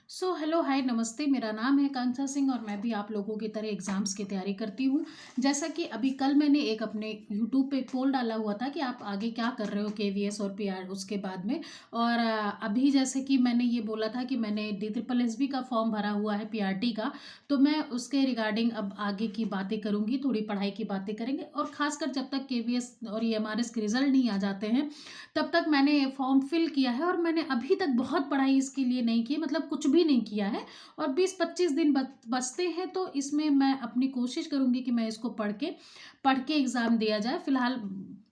Hello hi नमस्ते। मेरा नाम है कांक्षा सिंह और मैं भी आप लोगों की तरह एग्ज़ाम्स की तैयारी करती हूँ। जैसा कि अभी कल मैंने एक अपने यूट्यूब पे पोल डाला हुआ था कि आप आगे क्या कर रहे हो केवीएस और पीआर उसके बाद में। और अभी जैसे कि मैंने ये बोला था कि मैंने डी ट्रिपल एस बी का फॉर्म भरा हुआ है पीआरटी का। तो मैं उसके रिगार्डिंग अब आगे की बातें करूँगी, थोड़ी पढ़ाई की बातें करेंगे और ख़ासकर जब तक केवीएस और ईएमआरएस के रिज़ल्ट नहीं आ जाते हैं तब तक मैंने ये फॉर्म फिल किया है और मैंने अभी तक बहुत पढ़ाई इसके लिए नहीं की, मतलब कुछ भी नहीं किया है। और 20-25 दिन बचते हैं तो इसमें मैं अपनी कोशिश करूंगी कि मैं इसको पढ़ के एग्ज़ाम दिया जाए। फिलहाल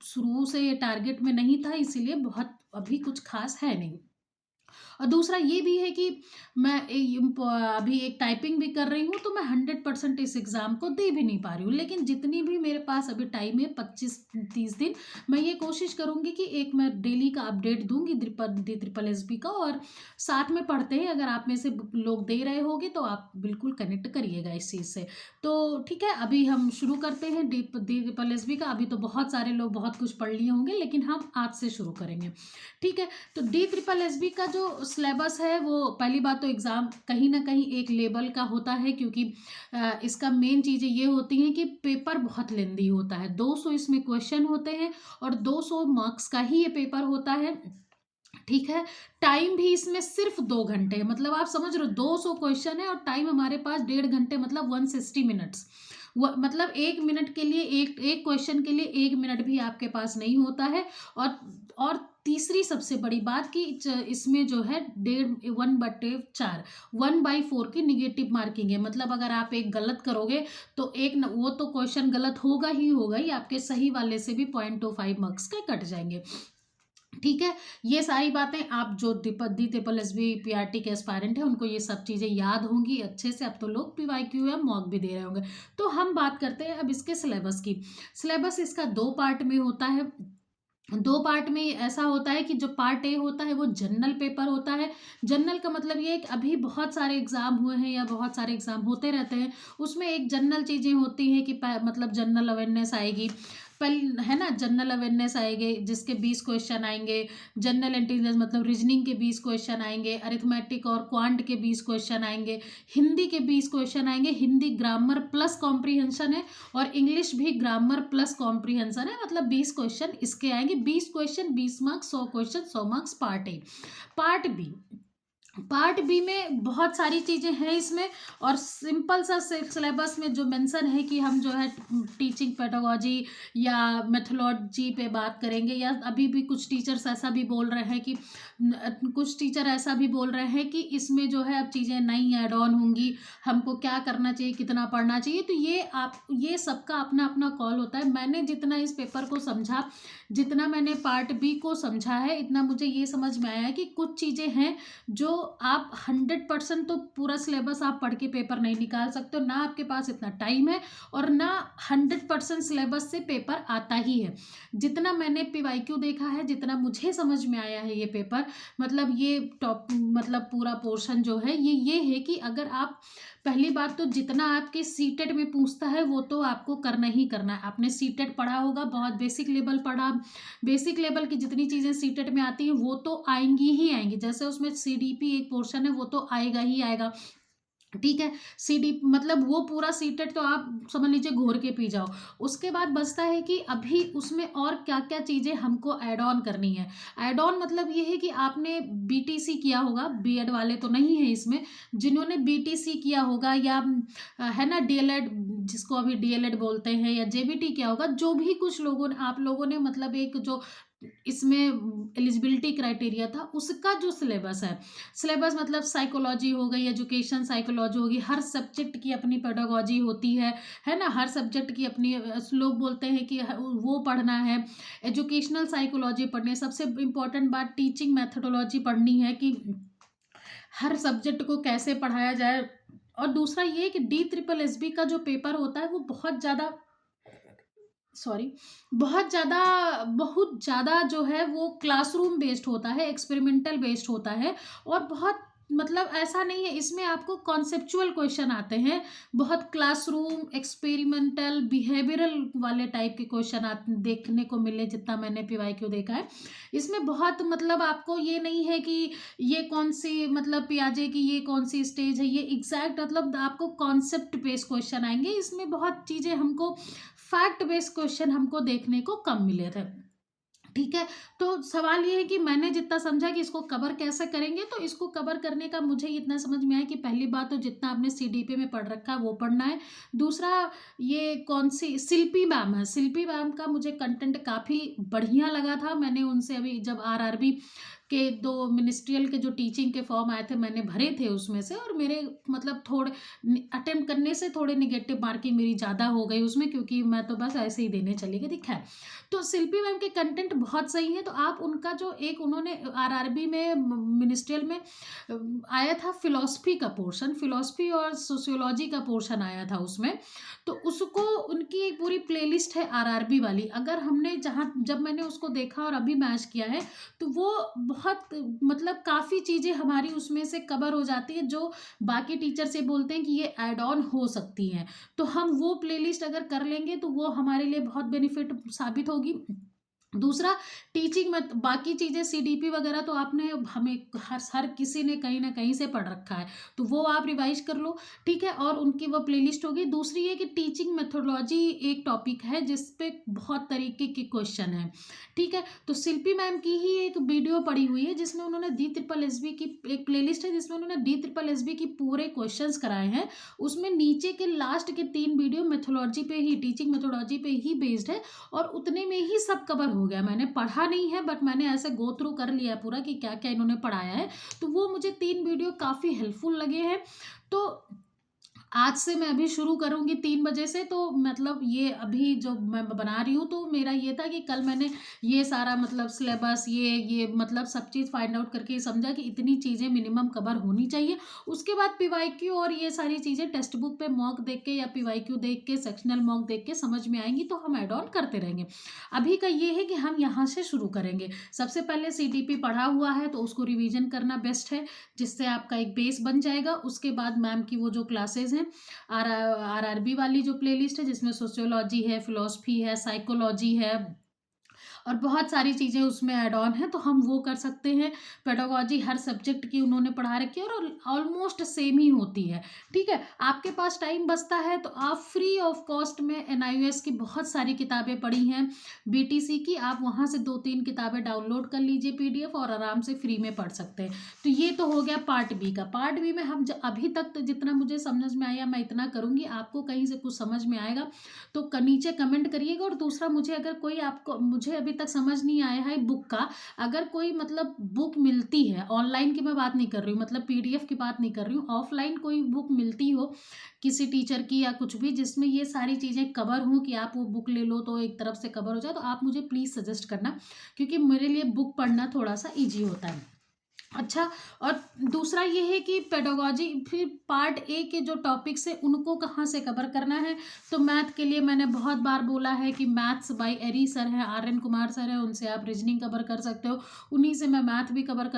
शुरू से ये टारगेट में नहीं था, इसीलिए बहुत अभी कुछ खास है नहीं। और दूसरा ये भी है कि मैं अभी एक टाइपिंग भी कर रही हूँ, तो मैं 100% इस एग्ज़ाम को दे भी नहीं पा रही हूँ। लेकिन जितनी भी मेरे पास अभी टाइम है 25-30 दिन, मैं ये कोशिश करूँगी कि एक मैं डेली का अपडेट दूँगी डी ट्रिपल एस बी का, और साथ में पढ़ते हैं। अगर आप में से लोग दे रहे होगे तो आप बिल्कुल कनेक्ट करिएगा इस चीज़ से। तो ठीक है, अभी हम शुरू करते हैं डी ट्रिपल एस बी का। अभी तो बहुत सारे लोग बहुत कुछ पढ़ लिए होंगे, लेकिन हम आज से शुरू करेंगे। ठीक है। तो डी ट्रिपल एस बी का जो सिलेबस है, वो पहली बात तो एग्ज़ाम कहीं ना कहीं एक लेवल का होता है, क्योंकि इसका मेन चीज़ें ये होती हैं कि पेपर बहुत लेंदी होता है। 200 इसमें क्वेश्चन होते हैं और 200 मार्क्स का ही ये पेपर होता है। ठीक है। टाइम भी इसमें सिर्फ 2 घंटे है, मतलब आप समझ रहे हो 200 क्वेश्चन है और टाइम हमारे पास 1.5 घंटे, मतलब 160 मिनट्स। मतलब 1 मिनट के लिए एक एक क्वेश्चन के लिए 1 मिनट भी आपके पास नहीं होता है। और और तीसरी सबसे बड़ी बात कि इसमें जो है 1/4 1/4 की निगेटिव मार्किंग है। मतलब अगर आप एक गलत करोगे तो वो तो क्वेश्चन गलत होगा ही, आपके सही वाले से भी 0.25 मार्क्स के कट जाएंगे। ठीक है। ये सारी बातें आप जो D triple S B P R T के एस्पायरेंट है उनको ये सब चीज़ें याद होंगी अच्छे से। अब तो लोग पी वाई क्यू या मॉक भी दे रहे होंगे। तो हम बात करते हैं अब इसके सिलेबस की। सिलेबस इसका 2 पार्ट में होता है। 2 पार्ट में ऐसा होता है कि जो पार्ट ए होता है वो जनरल पेपर होता है। जनरल का मतलब ये है कि अभी बहुत सारे एग्जाम हुए हैं या बहुत सारे एग्जाम होते रहते हैं, उसमें एक जनरल चीज़ें होती हैं कि मतलब जनरल अवेयरनेस आएगी। पहले है ना, जनरल अवेयरनेस आएंगे जिसके 20 क्वेश्चन आएंगे। जनरल इंटेलिजेंस मतलब रीजनिंग के 20 क्वेश्चन आएंगे। अरिथमेटिक और क्वांट के 20 क्वेश्चन आएंगे। हिंदी के 20 क्वेश्चन आएंगे। हिंदी ग्रामर प्लस कॉम्प्रीहेंशन है और इंग्लिश भी ग्रामर प्लस कॉम्प्रीहेंशन है, मतलब 20 क्वेश्चन इसके आएंगे। 20 question 20 marks, 100 question 100 marks part A. Part B, part B में बहुत सारी चीज़ें हैं इसमें। और सिंपल सा सिलेबस में जो मेंशन है कि हम जो है टीचिंग पेडागोजी या मेथोलॉजी पे बात करेंगे, या अभी भी कुछ टीचर्स ऐसा भी बोल रहे हैं कि कुछ टीचर ऐसा भी बोल रहे हैं कि इसमें जो है अब चीज़ें नई ऐड ऑन होंगी, हमको क्या करना चाहिए, कितना पढ़ना चाहिए। तो ये सबका अपना अपना कॉल होता है। मैंने जितना इस पेपर को समझा, जितना मैंने पार्ट बी को समझा है, इतना मुझे ये समझ में आया है कि कुछ चीज़ें हैं जो आप 100% तो पूरा सिलेबस आप पढ़ के पेपर नहीं निकाल सकते हो, ना आपके पास इतना टाइम है और ना 100% सिलेबस से पेपर आता ही है। जितना मैंने पीवाईक्यू देखा है, जितना मुझे समझ में आया है ये पेपर, मतलब ये टॉप मतलब पूरा पोर्शन जो है ये है कि अगर आप पहली बात तो जितना आपके सीटेट में पूछता है वो तो आपको करना ही करना है। आपने सीटेट पढ़ा होगा, बहुत बेसिक लेवल पढ़ा। बेसिक लेवल की जितनी चीज़ें सीटेट में आती हैं वो तो आएंगी ही आएंगी। जैसे उसमें सीडीपी एक पोर्शन है, वो तो आएगा ही आएगा। ठीक है। सीडी मतलब वो पूरा सीटेट तो आप समझ लीजिए घोर के पी जाओ। उसके बाद बचता है कि अभी उसमें और क्या क्या चीज़ें हमको ऐड ऑन करनी है। ऐड ऑन मतलब ये है कि आपने बीटीसी किया होगा, बीएड वाले तो नहीं है इसमें। जिन्होंने बीटीसी किया होगा या है ना डीएलएड, जिसको अभी डीएलएड बोलते हैं, या जेबीटी किया होगा, जो भी कुछ लोगों ने आप लोगों ने मतलब एक जो इसमें एलिजिबिलिटी क्राइटेरिया था उसका जो सिलेबस है। सिलेबस मतलब साइकोलॉजी हो गई, एजुकेशन साइकोलॉजी होगी, हर सब्जेक्ट की अपनी पेडागोजी होती है ना। हर सब्जेक्ट की अपनी लोग बोलते हैं कि वो पढ़ना है। एजुकेशनल साइकोलॉजी पढ़नी है। सबसे इम्पोर्टेंट बात टीचिंग मेथडोलॉजी पढ़नी है कि हर सब्जेक्ट को कैसे पढ़ाया जाए। और दूसरा ये कि डी ट्रिपल एस बी का जो पेपर होता है वो बहुत ज़्यादा, सॉरी, बहुत ज़्यादा जो है वो क्लासरूम बेस्ड होता है, एक्सपेरिमेंटल बेस्ड होता है। और बहुत मतलब ऐसा नहीं है, इसमें आपको कॉन्सेप्चुअल क्वेश्चन आते हैं, बहुत क्लासरूम एक्सपेरिमेंटल बिहेवियरल वाले टाइप के क्वेश्चन देखने को मिले जितना मैंने पीवाईक्यू देखा है। इसमें बहुत मतलब आपको ये नहीं है कि ये कौन सी मतलब पियाजे की ये कौन सी स्टेज है, ये एग्जैक्ट मतलब आपको कॉन्सेप्ट बेस्ड क्वेश्चन आएंगे। इसमें बहुत चीज़ें हमको फैक्ट बेस्ड क्वेश्चन हमको देखने को कम मिले थे। ठीक है, तो सवाल ये है कि मैंने जितना समझा कि इसको कवर कैसे करेंगे, तो इसको कवर करने का मुझे इतना समझ में आया कि पहली बात तो जितना आपने सीडीपी में पढ़ रखा है वो पढ़ना है। दूसरा, ये कौन सी शिल्पी मैम है, शिल्पी मैम का मुझे कंटेंट काफ़ी बढ़िया लगा था। मैंने उनसे अभी जब आरआरबी के 2 मिनिस्ट्रियल के जो टीचिंग के फॉर्म आए थे मैंने भरे थे उसमें से, और मेरे मतलब थोड़े अटेम्प्ट करने से थोड़े निगेटिव मार्किंग मेरी ज़्यादा हो गई उसमें, क्योंकि मैं तो बस ऐसे ही देने चली गई, ठीक है। तो शिल्पी मैम के कंटेंट बहुत सही है, तो आप उनका जो एक उन्होंने आरआरबी में मिनिस्ट्रियल में आया था फिलॉसफी का पोर्शन, फिलॉसफी और सोशियोलॉजी का पोर्शन आया था उसमें, तो उसको उनकी एक पूरी प्लेलिस्ट है आरआरबी वाली। अगर हमने जहाँ जब मैंने उसको देखा और अभी मैच किया है, तो वो बहुत मतलब काफ़ी चीज़ें हमारी उसमें से कवर हो जाती है जो बाकी टीचर से बोलते हैं कि ये ऐड ऑन हो सकती हैं। तो हम वो प्लेलिस्ट अगर कर लेंगे तो वो हमारे लिए बहुत बेनिफिट साबित होगी। दूसरा, टीचिंग में बाकी चीज़ें सीडीपी वगैरह तो आपने हमें हर किसी ने कहीं ना कहीं से पढ़ रखा है, तो वो आप रिवाइज कर लो, ठीक है, और उनकी वो प्लेलिस्ट होगी। दूसरी ये कि टीचिंग मेथोडोलॉजी एक टॉपिक है जिस पे बहुत तरीके के क्वेश्चन है, ठीक है। तो शिल्पी मैम की ही एक वीडियो पड़ी हुई है जिसमें उन्होंने DSSB की एक प्लेलिस्ट है जिसमें उन्होंने DSSB की पूरे क्वेश्चंस कराए हैं। उसमें नीचे के लास्ट के 3 वीडियो मेथोडोलॉजी पे ही, टीचिंग मेथोडोलॉजी पे ही बेस्ड है, और उतने में ही सब कवर हो गया। मैंने पढ़ा नहीं है बट मैंने ऐसे गो थ्रू कर लिया पूरा कि क्या क्या इन्होंने पढ़ाया है, तो वो मुझे 3 वीडियो काफ़ी हेल्पफुल लगे हैं। तो आज से मैं अभी शुरू करूँगी 3 बजे से, तो मतलब ये अभी जो मैं बना रही हूँ, तो मेरा ये था कि कल मैंने ये सारा मतलब सिलेबस ये मतलब सब चीज़ फाइंड आउट करके समझा कि इतनी चीज़ें मिनिमम कवर होनी चाहिए। उसके बाद पीवाईक्यू और ये सारी चीज़ें टेक्स्ट बुक पे मॉक देख के या पीवाईक्यू देख के सेक्शनल मॉक देख के समझ में आएंगी, तो हम ऐड ऑन करते रहेंगे। अभी का ये है कि हम यहाँ से शुरू करेंगे। सबसे पहले सीडीपी पढ़ा हुआ है तो उसको रिवीजन करना बेस्ट है, जिससे आपका एक बेस बन जाएगा। उसके बाद मैम की वो जो क्लासेस हैं, आरआरबी वाली जो प्लेलिस्ट है जिसमें सोशियोलॉजी है, फिलॉसफी है, साइकोलॉजी है, और बहुत सारी चीज़ें उसमें ऐड ऑन है, तो हम वो कर सकते हैं। पेडागोजी हर सब्जेक्ट की उन्होंने पढ़ा रखी है और ऑलमोस्ट सेम ही होती है, ठीक है। आपके पास टाइम बचता है तो आप फ्री ऑफ कॉस्ट में एनआईओएस की बहुत सारी किताबें पढ़ी हैं, बीटीसी की, आप वहाँ से 2-3 किताबें डाउनलोड कर लीजिए पीडीएफ, और आराम से फ्री में पढ़ सकते हैं। तो ये तो हो गया पार्ट बी का। पार्ट बी में हम अभी तक तो जितना मुझे समझ में आया मैं इतना करूँगी, आपको कहीं से कुछ समझ में आएगा तो नीचे कमेंट करिएगा। और दूसरा, मुझे अगर कोई आपको मुझे अभी तक समझ नहीं आया है बुक का, अगर कोई मतलब बुक मिलती है, ऑनलाइन की मैं बात नहीं कर रही हूँ, मतलब पीडीएफ की बात नहीं कर रही हूँ, ऑफलाइन कोई बुक मिलती हो किसी टीचर की या कुछ भी जिसमें ये सारी चीज़ें कवर हों कि आप वो बुक ले लो तो एक तरफ से कवर हो जाए, तो आप मुझे प्लीज़ सजेस्ट करना, क्योंकि मेरे लिए बुक पढ़ना थोड़ा सा ईजी होता है। अच्छा, और दूसरा ये है कि पेडागोजी फिर पार्ट ए के जो टॉपिक्स है उनको कहाँ से कवर करना है, तो मैथ के लिए मैंने बहुत बार बोला है कि मैथ्स बाय एरी सर हैं, आर्यन कुमार सर हैं, उनसे आप रीजनिंग कवर कर सकते हो। उन्हीं से मैं मैथ भी कवर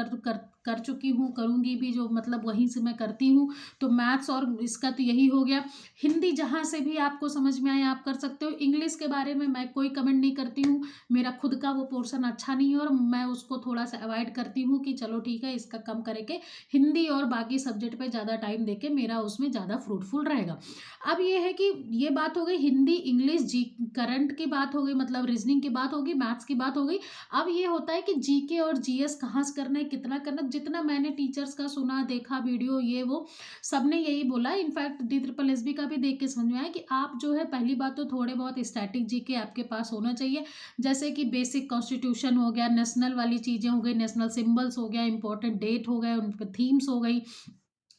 कर चुकी हूँ, करूँगी भी, जो मतलब वहीं से मैं करती हूँ। तो मैथ्स और इसका तो यही हो गया। हिंदी जहाँ से भी आपको समझ में आए आप कर सकते हो। इंग्लिश के बारे में मैं कोई कमेंट नहीं करती हूँ, मेरा खुद का वो पोर्शन अच्छा नहीं है और मैं उसको थोड़ा सा अवॉइड करती हूँ कि चलो ठीक है इसका कम करके हिंदी और बाकी सब्जेक्ट पे ज़्यादा टाइम देके मेरा उसमें ज़्यादा फ्रूटफुल रहेगा। अब ये है कि ये बात हो गई हिंदी इंग्लिश जी करंट की बात हो गई, मतलब रीजनिंग की बात होगी, मैथ्स की बात हो गई। अब ये होता है कि जीके और जीएस कहाँ से करना है, कितना करना, जितना मैंने टीचर्स का सुना देखा वीडियो ये वो सबने यही बोला। इनफैक्ट DSSB का भी देख के समझ में आया कि आप जो है पहली बात तो थोड़े बहुत स्टैटिक जीके आपके पास होना चाहिए, जैसे कि बेसिक कॉन्स्टिट्यूशन हो गया, नेशनल वाली चीज़ें हो गई, नेशनल सिंबल्स हो गया, इंपॉर्टेंट डेट हो गए, उन पर थीम्स हो गई,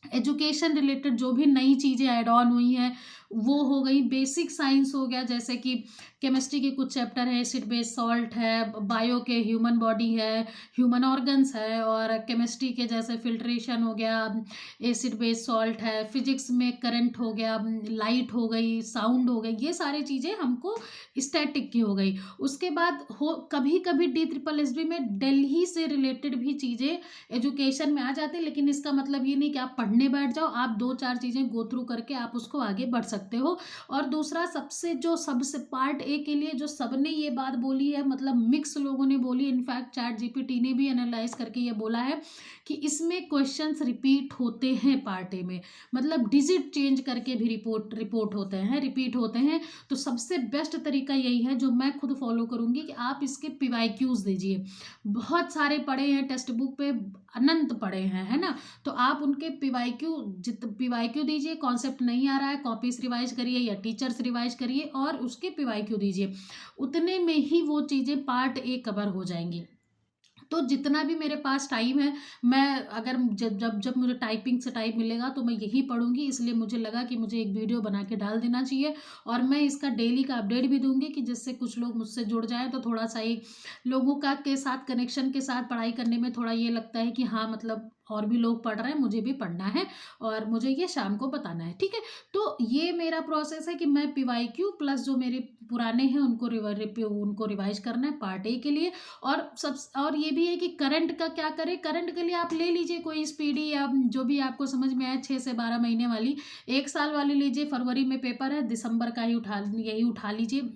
एजुकेशन रिलेटेड जो भी नई चीज़ें ऐड ऑन हुई हैं वो हो गई। बेसिक साइंस हो गया, जैसे कि केमिस्ट्री के कुछ चैप्टर है, एसिड बेस सॉल्ट है, बायो के ह्यूमन बॉडी है, ह्यूमन ऑर्गन्स है, और केमिस्ट्री के जैसे फिल्ट्रेशन हो गया, एसिड बेस सॉल्ट है, फिजिक्स में करंट हो गया, लाइट हो गई, साउंड हो गई, ये सारी चीज़ें हमको स्टैटिक की हो गई। उसके बाद हो कभी कभी डी ट्रिपल एस बी में दिल्ली से रिलेटेड भी चीज़ें एजुकेशन में आ जाती है, लेकिन इसका मतलब ये नहीं कि आप पढ़ने बैठ जाओ, आप दो चार चीज़ें गो थ्रू करके आप उसको आगे बढ़ सकते हो। और दूसरा सबसे पार्ट ए के लिए जो सबने ये बात बोली है, मतलब मिक्स लोगों ने बोली, इनफैक्ट चैट जीपीटी ने भी एनालाइज करके ये बोला है कि इसमें क्वेश्चंस रिपीट होते हैं पार्ट ए में, मतलब डिजिट चेंज करके भी रिपोर्ट होते हैं, रिपीट होते हैं। तो सबसे बेस्ट तरीका यही है जो मैं खुद फॉलो करूंगी कि आप इसके पीवाईक्यूज दीजिए। बहुत सारे पढ़े हैं टेक्स्ट बुक पे, अनंत पढ़े हैं, है ना। तो आप उनके पीवाईक्यू दीजिए, कॉन्सेप्ट नहीं आ रहा है कॉपीज रिवाइज करिए या टीचर्स रिवाइज करिए और उसके पीवाईक्यू दीजिए। उतने में ही वो चीज़ें पार्ट ए कवर हो जाएंगी। तो जितना भी मेरे पास टाइम है, मैं अगर जब जब जब मुझे टाइपिंग से टाइम मिलेगा तो मैं यही पढ़ूंगी, इसलिए मुझे लगा कि मुझे एक वीडियो बना के डाल देना चाहिए। और मैं इसका डेली का अपडेट भी दूंगी कि जिससे कुछ लोग मुझसे जुड़ जाएं, तो थोड़ा सा ही लोगों का के साथ कनेक्शन के साथ पढ़ाई करने में थोड़ा ये लगता है कि हाँ, मतलब और भी लोग पढ़ रहे हैं, मुझे भी पढ़ना है और मुझे ये शाम को बताना है, ठीक है। तो ये मेरा प्रोसेस है कि मैं पीवाईक्यू प्लस जो मेरे पुराने हैं उनको रिवाइज करना है पार्ट ए के लिए। और ये भी है कि करंट का क्या करें, करंट के लिए आप ले लीजिए कोई स्पीडी या जो भी आपको समझ में आए, 6 से 12 महीने वाली, 1 साल वाली लीजिए। फरवरी में पेपर है, दिसंबर का ही यही उठा लीजिए,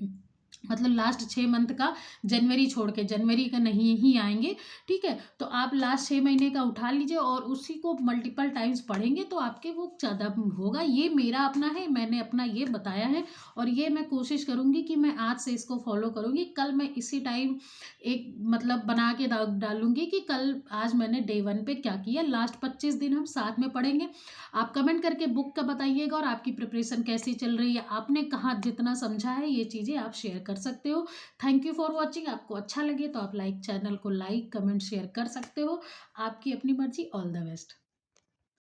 मतलब लास्ट 6 मंथ का, जनवरी छोड़ के, जनवरी का नहीं ही आएंगे, ठीक है। तो आप लास्ट 6 महीने का उठा लीजिए और उसी को मल्टीपल टाइम्स पढ़ेंगे तो आपके वो ज़्यादा होगा। ये मेरा अपना है, मैंने अपना ये बताया है और ये मैं कोशिश करूँगी कि मैं आज से इसको फॉलो करूँगी। कल मैं इसी टाइम एक मतलब बना के डालूंगी कि कल आज मैंने डे 1 पे क्या किया, लास्ट 25 दिन हम साथ में पढ़ेंगे। आप कमेंट करके बुक का बताइएगा और आपकी प्रिपरेशन कैसी चल रही है, आपने कहाँ जितना समझा है ये चीज़ें आप शेयर कर सकते हो। Thank you for watching. आपको अच्छा लगे तो आप चैनल को लाइक कमेंट शेयर कर सकते हो। आपकी अपनी मर्जी। All the best.